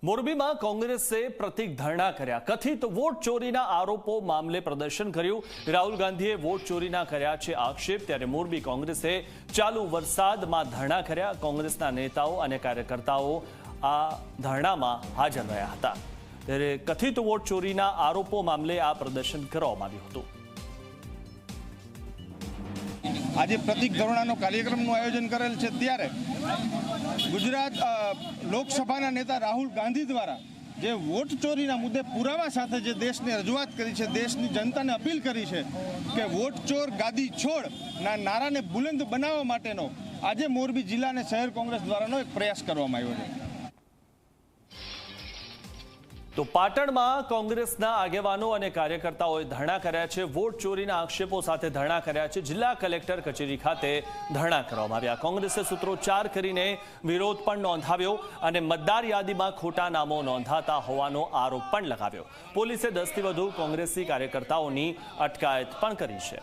મોરબીમાં કોંગ્રેસે પ્રતિક ધરણા કર્યા। કથિત વોટ ચોરીના આરોપો મામલે પ્રદર્શન કર્યું। રાહુલ ગાંધીએ વોટ ચોરીના કર્યા છે આક્ષેપ, ત્યારે મોરબી કોંગ્રેસે ચાલુ વરસાદમાં ધરણા કર્યા। કોંગ્રેસના નેતાઓ અને કાર્યકર્તાઓ આ ધરણામાં હાજર રહ્યા હતા। ત્યારે કથિત વોટ ચોરીના આરોપો મામલે આ પ્રદર્શન કરવામાં આવ્યું હતું। આજે પ્રતિક ધરણાનો કાર્યક્રમનું આયોજન કરેલ છે, ત્યારે ગુજરાત લોકસભાના નેતા રાહુલ ગાંધી દ્વારા જે વોટ ચોરીના મુદ્દે પુરાવા સાથે જે દેશને રજૂઆત કરી છે, દેશની જનતાને અપીલ કરી છે કે વોટ ચોર ગાદી છોડ ના નારાને બુલંદ બનાવવા માટેનો આજે મોરબી જિલ્લા અને શહેર કોંગ્રેસ દ્વારાનો એક પ્રયાસ કરવામાં આવ્યો છે। તો પાટણમાં કોંગ્રેસના આગેવાનો અને કાર્યકર્તાઓએ ધરણા કર્યા છે। વોટ ચોરીના આક્ષેપો સાથે ધરણા કર્યા છે। જિલ્લા કલેક્ટર કચેરી ખાતે ધરણા કરવામાં આવ્યા। કોંગ્રેસે સૂત્રોચ્ચાર કરીને વિરોધ પણ નોંધાવ્યો અને મતદાર યાદીમાં ખોટા નામો નોંધાતા હોવાનો આરોપ પણ લગાવ્યો। પોલીસે 10થી વધુ કોંગ્રેસી કાર્યકર્તાઓની અટકાયત પણ કરી છે।